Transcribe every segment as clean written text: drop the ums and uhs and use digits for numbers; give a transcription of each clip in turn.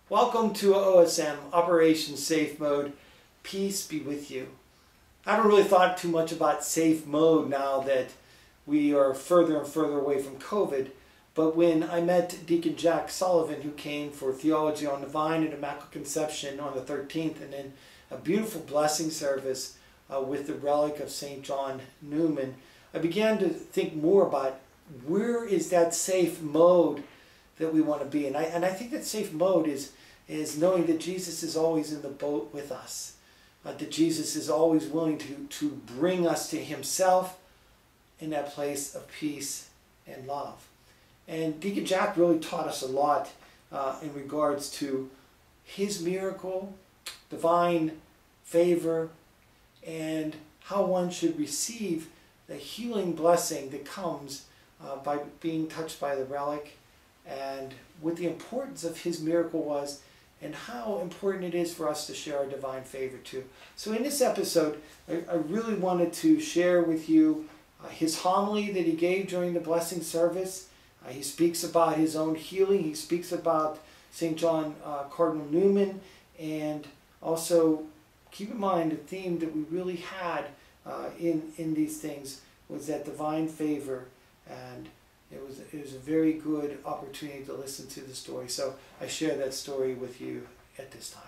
Welcome to OSM, Operation Safe Mode. Peace be with you. I haven't really thought too much about safe mode now that we are further and further away from COVID, but when I met Deacon Jack Sullivan, who came for Theology on Divine and Immaculate Conception on the 13th, and then a beautiful blessing service with the relic of St. John Newman, I began to think more about where is that safe mode that we want to be in. I think that safe mode is knowing that Jesus is always in the boat with us, that Jesus is always willing to bring us to himself in that place of peace and love. And Deacon Jack really taught us a lot in regards to his miracle, divine favor, and how one should receive the healing blessing that comes by being touched by the relic, and what the importance of his miracle was, and how important it is for us to share our divine favor too. So in this episode, I really wanted to share with you his homily that he gave during the blessing service. He speaks about his own healing. He speaks about St. John Cardinal Newman, and also keep in mind the theme that we really had in these things was that divine favor, and it was a very good opportunity to listen to the story. So I share that story with you at this time.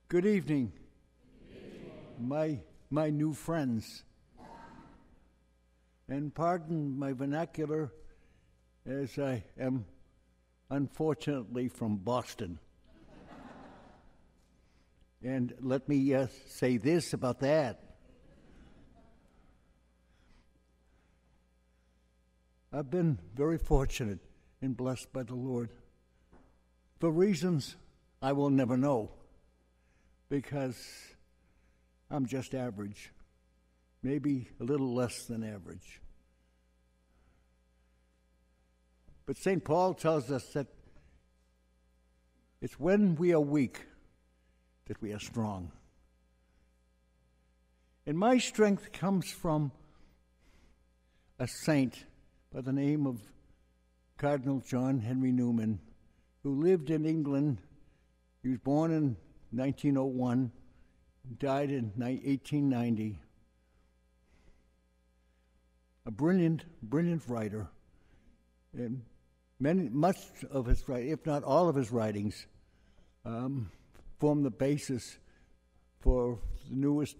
Good evening, my new friends, and pardon my vernacular as I am unfortunately from Boston. And let me say this about that. I've been very fortunate and blessed by the Lord for reasons I will never know, because I'm just average, maybe a little less than average. But St. Paul tells us that it's when we are weak that we are strong. And my strength comes from a saint by the name of Cardinal John Henry Newman, who lived in England. He was born in 1901, died in 1890. A brilliant writer, and much of his writing, if not all of his writings, form the basis for the newest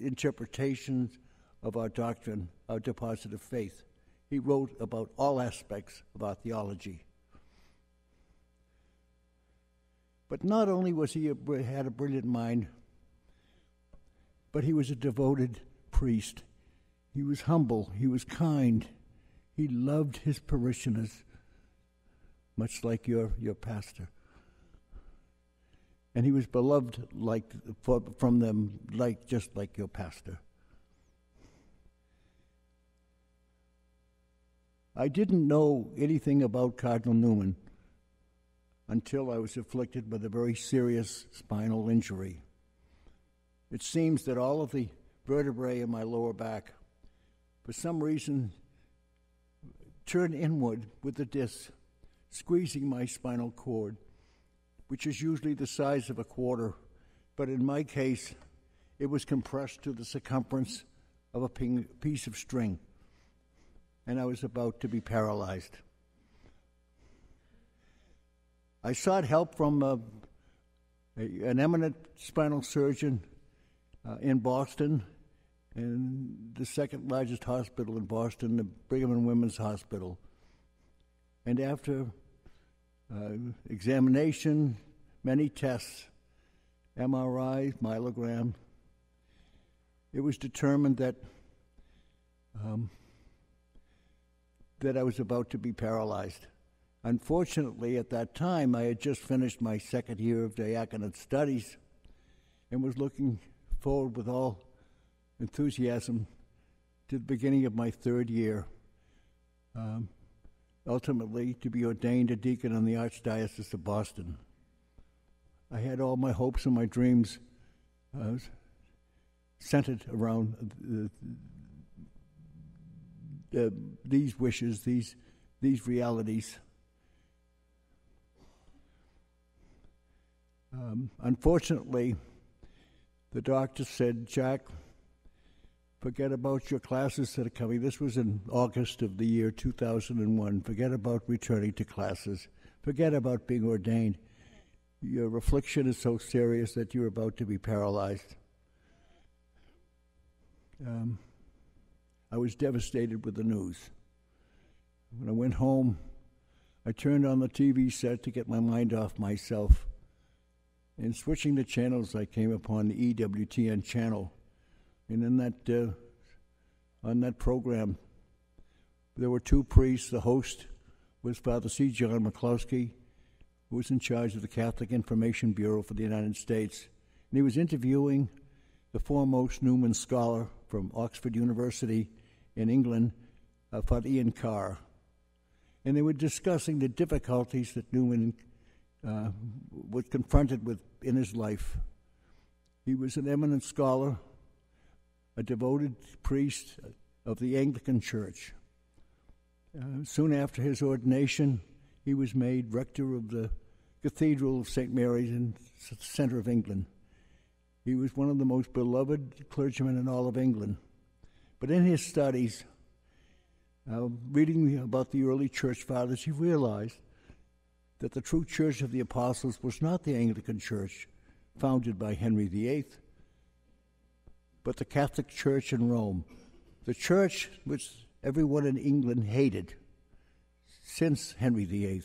interpretations of our doctrine, our deposit of faith. He wrote about all aspects of our theology. But not only was he had a brilliant mind, but he was a devoted priest. He was humble. He was kind. He loved his parishioners, much like your pastor. And he was beloved from them, just like your pastor. I didn't know anything about Cardinal Newman until I was afflicted with a very serious spinal injury. It seems that all of the vertebrae in my lower back, for some reason, turned inward with the disc, squeezing my spinal cord, which is usually the size of a quarter, but in my case, it was compressed to the circumference of a piece of string, and I was about to be paralyzed. I sought help from an eminent spinal surgeon in Boston, and the second largest hospital in Boston, the Brigham and Women's Hospital. And after examination, many tests, MRI, myelogram, it was determined that I was about to be paralyzed. Unfortunately, at that time, I had just finished my second year of diaconate studies and was looking forward with all enthusiasm to the beginning of my third year, ultimately to be ordained a deacon in the Archdiocese of Boston. I had all my hopes and my dreams centered around these wishes, these realities. Unfortunately, the doctor said, "Jack, forget about your classes that are coming." This was in August of the year 2001. Forget about returning to classes. Forget about being ordained. Your affliction is so serious that you're about to be paralyzed. I was devastated with the news. When I went home, I turned on the TV set to get my mind off myself. And switching the channels, I came upon the EWTN channel. And in that, on that program, there were two priests. The host was Father C. John McCloskey, who was in charge of the Catholic Information Bureau for the United States. And he was interviewing the foremost Newman scholar from Oxford University in England, Father Ian Carr. And they were discussing the difficulties that Newman was confronted with in his life. He was an eminent scholar, a devoted priest of the Anglican Church. Soon after his ordination, he was made rector of the Cathedral of St. Mary's in the center of England. He was one of the most beloved clergymen in all of England. But in his studies, reading about the early church fathers, he realized that the true Church of the Apostles was not the Anglican Church founded by Henry VIII, but the Catholic Church in Rome, the church which everyone in England hated since Henry VIII.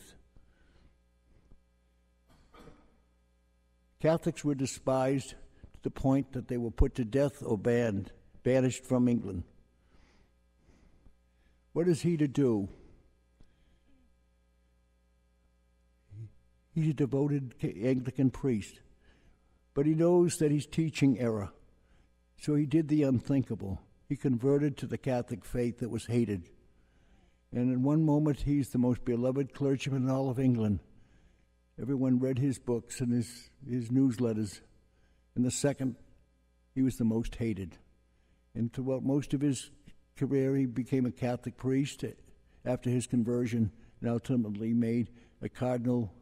Catholics were despised to the point that they were put to death or banished from England. What is he to do? He's a devoted Anglican priest, but he knows that he's teaching error. So he did the unthinkable. He converted to the Catholic faith that was hated. And in one moment, he's the most beloved clergyman in all of England. Everyone read his books and his newsletters. In the second, he was the most hated. And throughout most of his career, he became a Catholic priest after his conversion and ultimately made a cardinal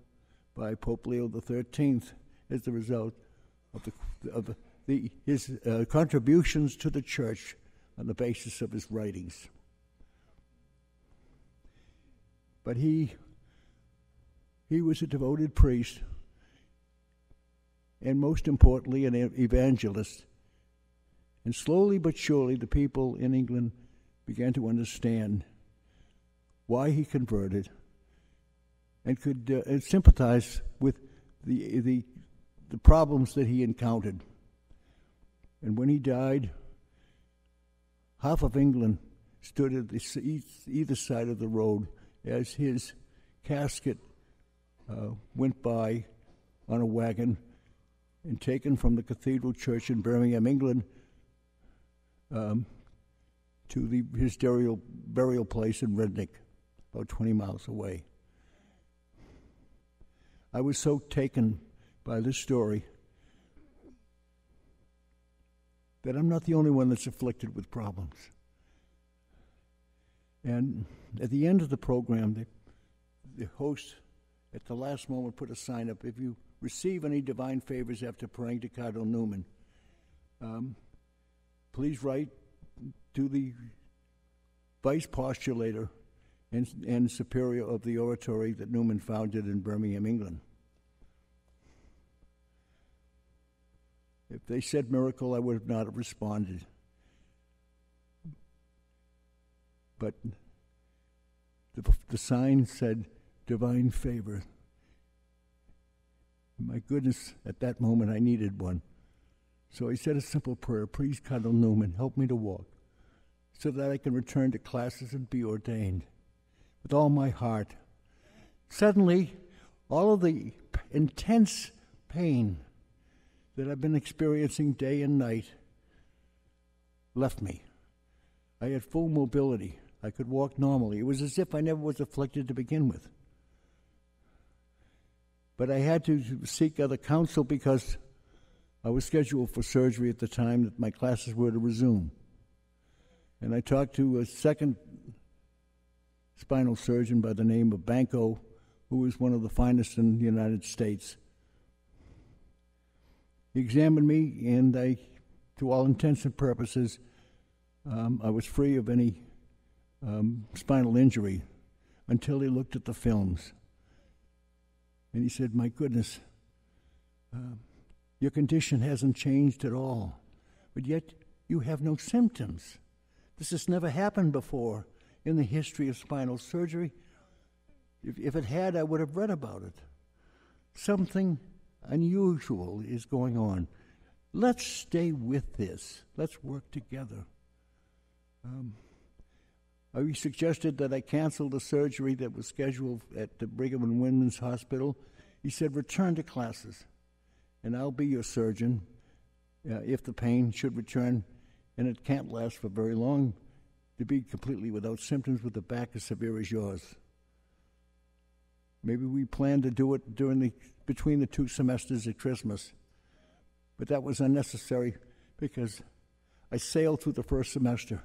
by Pope Leo XIII as the result of his contributions to the church on the basis of his writings. But he was a devoted priest and most importantly an evangelist. And slowly but surely the people in England began to understand why he converted and could sympathize with the problems that he encountered. And when he died, half of England stood at either side of the road as his casket went by on a wagon and taken from the Cathedral Church in Birmingham, England, to his burial place in Rednick, about 20 miles away. I was so taken by this story that I'm not the only one that's afflicted with problems. And at the end of the program, the host at the last moment put a sign up: if you receive any divine favors after praying to Cardinal Newman, please write to the vice postulator and superior of the oratory that Newman founded in Birmingham, England. If they said miracle, I would not have responded. But the sign said divine favor. My goodness, at that moment I needed one. So I said a simple prayer: please, Cardinal Newman, help me to walk so that I can return to classes and be ordained with all my heart. Suddenly, all of the intense pain that I've been experiencing day and night left me. I had full mobility. I could walk normally. It was as if I never was afflicted to begin with. But I had to seek other counsel because I was scheduled for surgery at the time that my classes were to resume. And I talked to a second spinal surgeon by the name of Banco, who was one of the finest in the United States. He examined me, and to all intents and purposes, I was free of any spinal injury until he looked at the films. And he said, "My goodness, your condition hasn't changed at all, but yet you have no symptoms. This has never happened before in the history of spinal surgery. If it had, I would have read about it. Something unusual is going on. Let's stay with this. Let's work together." He suggested that I cancel the surgery that was scheduled at the Brigham and Women's Hospital. He said, "Return to classes, and I'll be your surgeon if the pain should return, and it can't last for very long, to be completely without symptoms with the back as severe as yours." Maybe we planned to do it between the 2 semesters at Christmas, but that was unnecessary because I sailed through the first semester,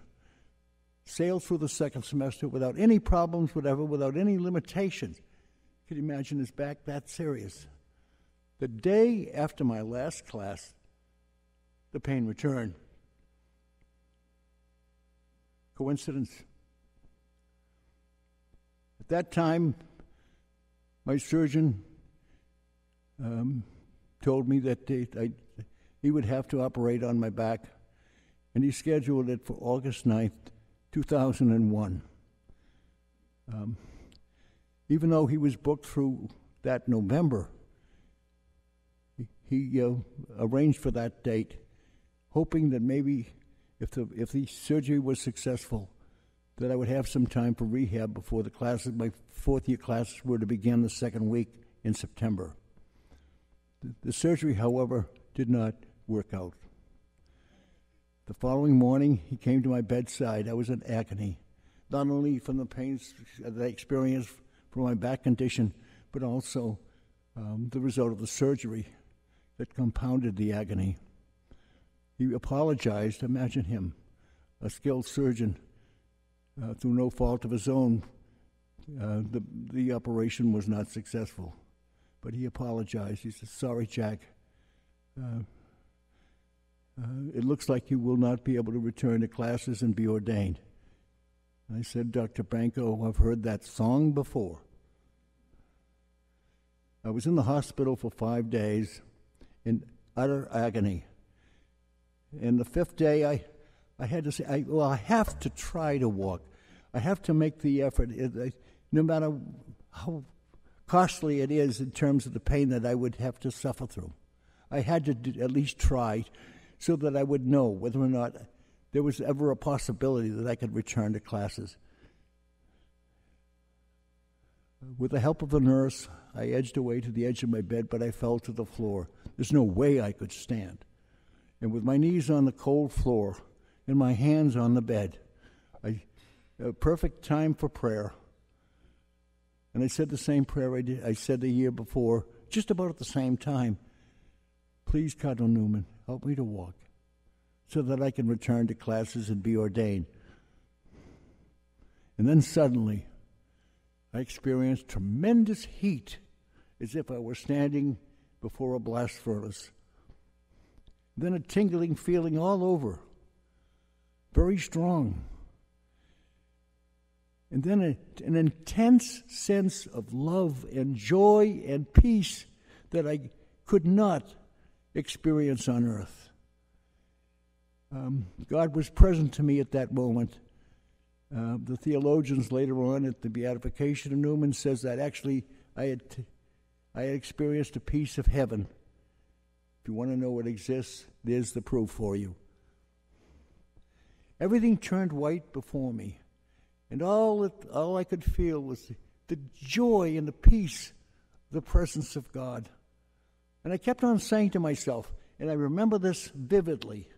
sailed through the second semester without any problems, without any limitations. Could you imagine his back that serious? The day after my last class, the pain returned. Coincidence? At that time, my surgeon told me that he would have to operate on my back, and he scheduled it for August 9th, 2001. Even though he was booked through that November, he arranged for that date, hoping that maybe if the surgery was successful, that I would have some time for rehab before the classes, my fourth-year classes were to begin the second week in September. The surgery, however, did not work out. The following morning, he came to my bedside. I was in agony, not only from the pains that I experienced from my back condition, but also the result of the surgery that compounded the agony. He apologized. Imagine him, a skilled surgeon, through no fault of his own. The operation was not successful, but he apologized. He said, "Sorry, Jack. It looks like you will not be able to return to classes and be ordained." I said, "Dr. Banco, I've heard that song before." I was in the hospital for 5 days in utter agony. And the 5th day, I had to say, I have to try to walk. I have to make the effort, no matter how costly it is in terms of the pain that I would have to suffer through. I had to at least try so that I would know whether or not there was ever a possibility that I could return to classes. With the help of the nurse, I edged away to the edge of my bed, but I fell to the floor. There's no way I could stand. And with my knees on the cold floor and my hands on the bed, a perfect time for prayer. And I said the same prayer I said the year before, just about at the same time. "Please, Cardinal Newman, help me to walk so that I can return to classes and be ordained." And then suddenly, I experienced tremendous heat, as if I were standing before a blast furnace. Then a tingling feeling all over, very strong. And then an intense sense of love and joy and peace that I could not experience on earth. God was present to me at that moment. The theologians later on at the beatification of Newman says that actually I had experienced a peace of heaven. If you want to know what exists, there's the proof for you. Everything turned white before me, and all I could feel was the joy and the peace, the presence of God. And I kept on saying to myself, and I remember this vividly,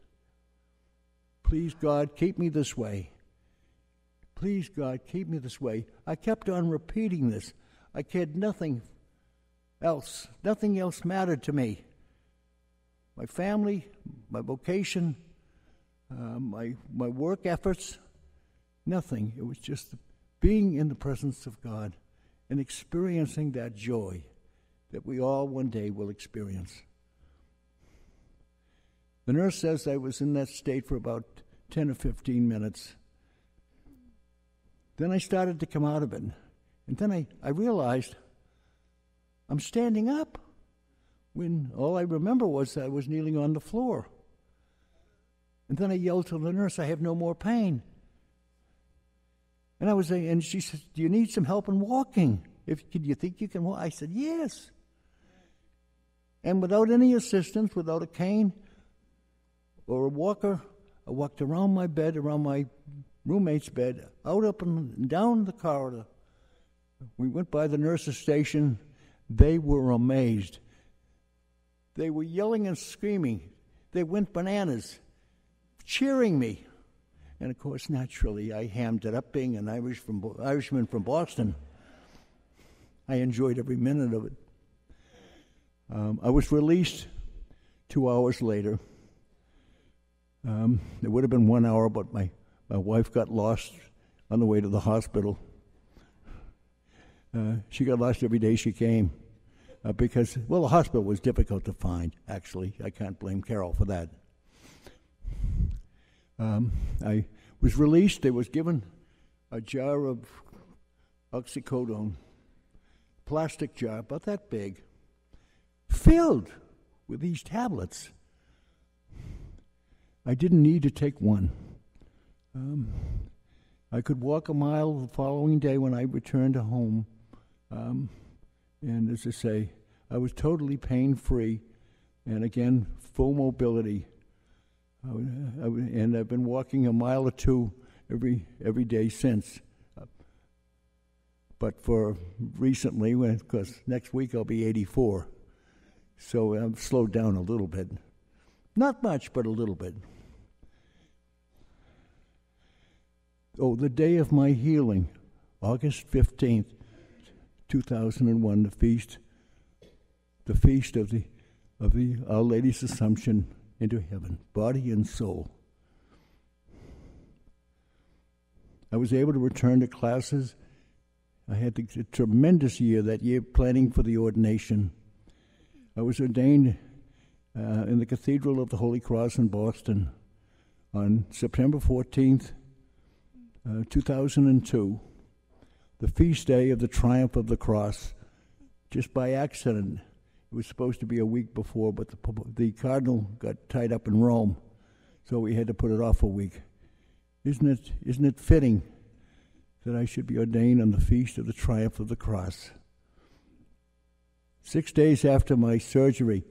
"Please, God, keep me this way. Please, God, keep me this way." I kept on repeating this. I cared nothing else. Nothing else mattered to me. My family, my vocation, my work efforts, nothing. It was just being in the presence of God and experiencing that joy that we all one day will experience. The nurse says I was in that state for about 10 or 15 minutes. Then I started to come out of it. And then I realized I'm standing up when all I remember was that I was kneeling on the floor. And then I yelled to the nurse, I have no more pain. And she said, do you need some help in walking? Do you think you can walk? I said, yes. And without any assistance, without a cane or a walker, I walked around my bed, around my roommate's bed, out up and down the corridor. We went by the nurse's station. They were amazed. They were yelling and screaming. They went bananas, cheering me. And of course, naturally, I hammed it up, being an Irishman from Boston. I enjoyed every minute of it. I was released 2 hours later. It would have been 1 hour, but my wife got lost on the way to the hospital. She got lost every day she came because, the hospital was difficult to find, actually. I can't blame Carol for that. I was released. I was given a jar of oxycodone, plastic jar, about that big, filled with these tablets. I didn't need to take one. I could walk a mile the following day when I returned home. And as I say, I was totally pain-free and, again, full mobility. And I've been walking a mile or two every day since. But for recently, because next week I'll be 84. So I've slowed down a little bit. Not much, but a little bit. Oh, the day of my healing, August 15th, 2001, the feast of the Our Lady's Assumption into heaven, body and soul. I was able to return to classes. I had a tremendous year that year planning for the ordination. I was ordained in the Cathedral of the Holy Cross in Boston on September 14th, 2002, the feast day of the Triumph of the Cross. Just by accident, it was supposed to be a week before, but the cardinal got tied up in Rome, so we had to put it off a week. Isn't it fitting that I should be ordained on the feast of the Triumph of the Cross? 6 days after my surgery,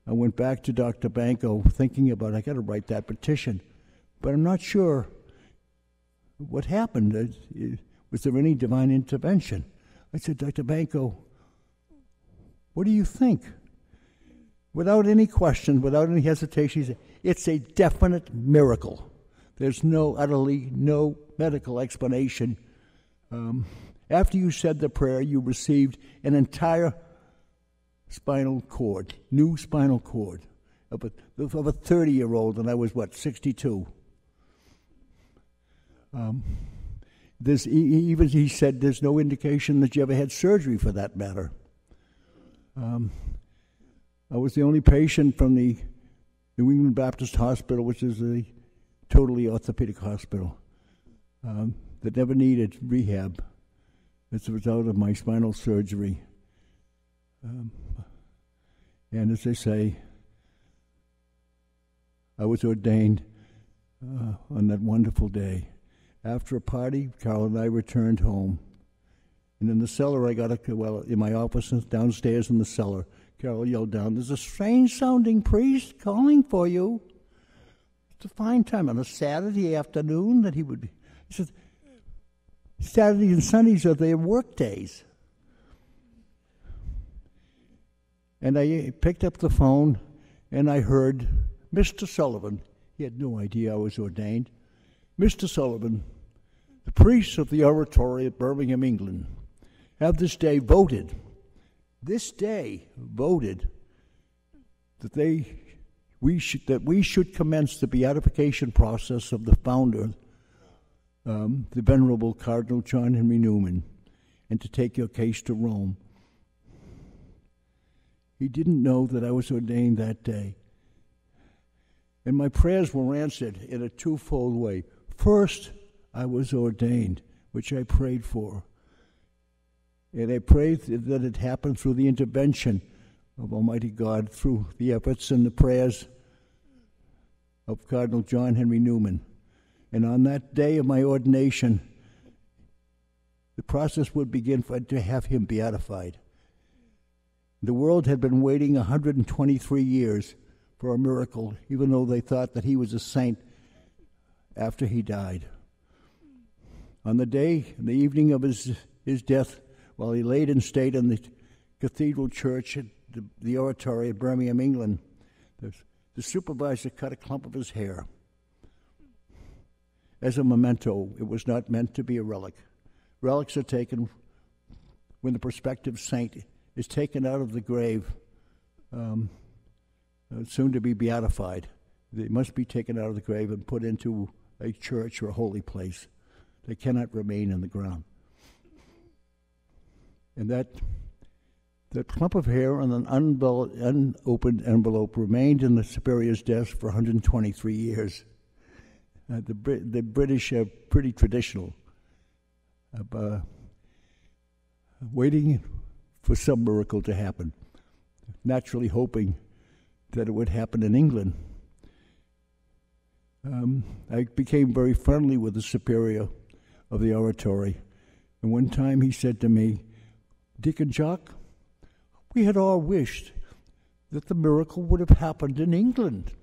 I went back to Dr. Banco thinking about, I got to write that petition, but I'm not sure what happened. Was there any divine intervention? I said, Dr. Banco, what do you think? Without any question, without any hesitation, he said, it's a definite miracle. There's utterly no medical explanation. After you said the prayer, you received an entire spinal cord, new spinal cord, of a 30-year-old, and I was, 62. He said there's no indication that you ever had surgery for that matter. I was the only patient from the New England Baptist Hospital, which is a totally orthopedic hospital, that never needed rehab as a result of my spinal surgery. And as they say, I was ordained on that wonderful day. After a party, Carol and I returned home. And in the cellar, in my office downstairs in the cellar, Carol yelled down, there's a strange-sounding priest calling for you. It's a fine time on a Saturday afternoon that he would be. He said, Saturdays and Sundays are their work days. And I picked up the phone, and I heard Mr. Sullivan. He had no idea I was ordained. Mr. Sullivan, the priests of the Oratory at Birmingham, England, have this day voted that we should commence the beatification process of the founder the Venerable Cardinal John Henry Newman and to take your case to Rome. He didn't know that I was ordained that day. And my prayers were answered in a twofold way. First, I was ordained, which I prayed for. And I prayed that it happened through the intervention of Almighty God, through the efforts and the prayers of Cardinal John Henry Newman. And on that day of my ordination, the process would begin to have him beatified. The world had been waiting 123 years for a miracle, even though they thought that he was a saint after he died. On the day, the evening of his death, while he laid in state in the cathedral church at the oratory at Birmingham, England, the supervisor cut a clump of his hair. As a memento, it was not meant to be a relic. Relics are taken when the prospective saint is taken out of the grave, soon to be beatified. They must be taken out of the grave and put into a church or a holy place. They cannot remain in the ground. And that clump of hair on an unopened envelope remained in the superior's desk for 123 years. The British are pretty traditional, waiting for some miracle to happen, naturally hoping that it would happen in England. I became very friendly with the superior of the oratory, and one time he said to me, "Deacon Jack, we had all wished that the miracle would have happened in England."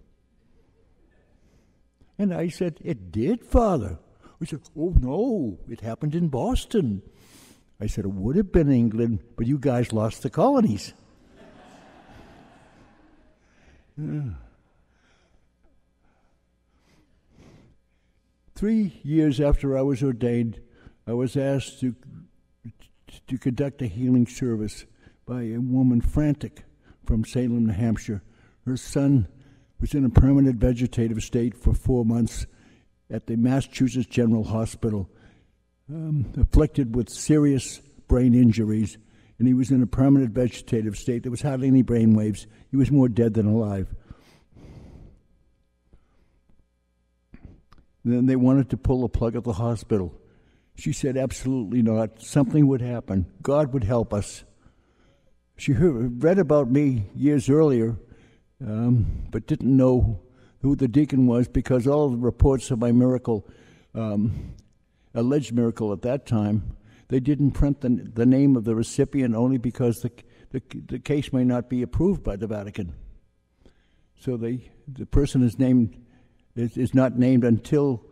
And I said, "It did, Father." He said, "Oh, no, it happened in Boston." I said, "It would have been England, but you guys lost the colonies." 3 years after I was ordained, I was asked to conduct a healing service by a woman frantic from Salem, New Hampshire. Her son was in a permanent vegetative state for 4 months at the Massachusetts General Hospital, afflicted with serious brain injuries, and he was in a permanent vegetative state. There was hardly any brain waves. He was more dead than alive. Then they wanted to pull the plug at the hospital. She said, "Absolutely not. Something would happen. God would help us." She read about me years earlier, but didn't know who the deacon was because all of the reports of my miracle, alleged miracle at that time, they didn't print the name of the recipient only because the case may not be approved by the Vatican. So the person is not named until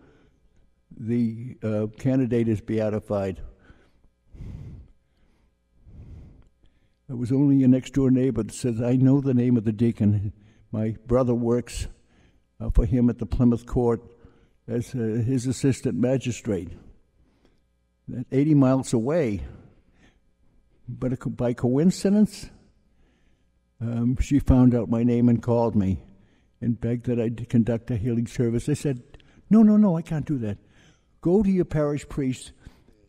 the candidate is beatified. It was only a next-door neighbor that says, "I know the name of the deacon. My brother works for him at the Plymouth court as his assistant magistrate. 80 miles away." But by coincidence, she found out my name and called me and begged that I conduct a healing service. I said, No, I can't do that. Go to your parish priest.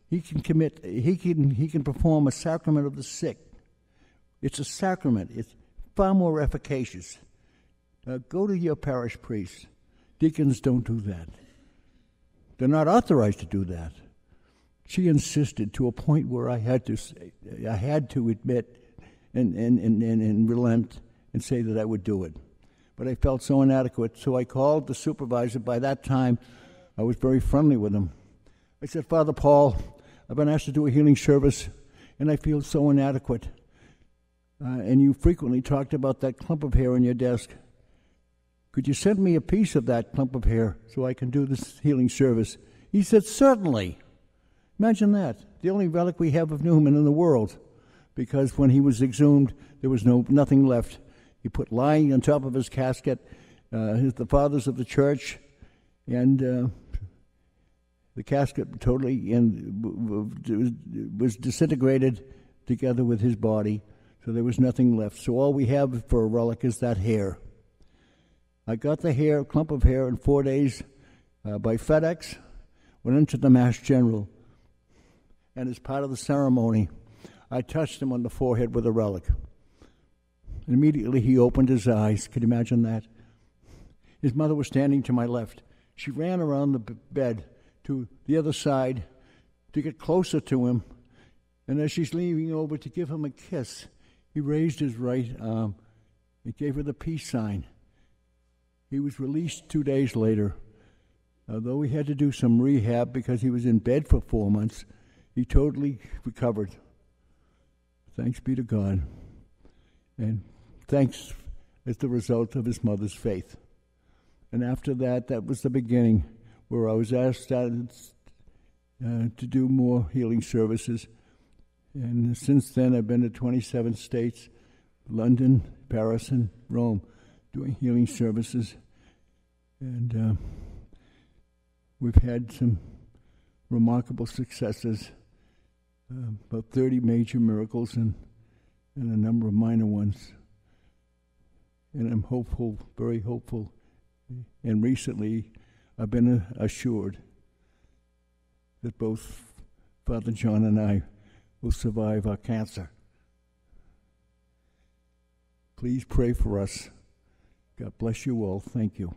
He can perform a sacrament of the sick. It's a sacrament. It's far more efficacious. Go to your parish priest. Deacons don't do that. They're not authorized to do that. She insisted to a point where I had to admit and relent and say that I would do it. But I felt so inadequate, so I called the supervisor. By that time, I was very friendly with him. I said, "Father Paul, I've been asked to do a healing service, and I feel so inadequate. And you frequently talked about that clump of hair on your desk. Could you send me a piece of that clump of hair so I can do this healing service?" He said, "Certainly." Imagine that. The only relic we have of Newman in the world, because when he was exhumed, there was nothing left. He put lying on top of his casket the fathers of the church, and the casket totally was disintegrated together with his body, so there was nothing left. So all we have for a relic is that hair. I got the clump of hair in 4 days by FedEx. went into the Mass General, and as part of the ceremony, I touched him on the forehead with a relic. And immediately he opened his eyes. Could you imagine that? His mother was standing to my left. She ran around the bed to the other side to get closer to him, and as she's leaning over to give him a kiss, he raised his right arm and gave her the peace sign. He was released 2 days later. Although he had to do some rehab because he was in bed for 4 months, he totally recovered. Thanks be to God. And thanks as the result of his mother's faith. And after that, that was the beginning where I was asked to do more healing services. And since then, I've been to 27 states, London, Paris, and Rome, doing healing services. And we've had some remarkable successes, about 30 major miracles and a number of minor ones. And I'm hopeful, very hopeful. And recently, I've been assured that both Father John and I will survive our cancer. Please pray for us. God bless you all. Thank you.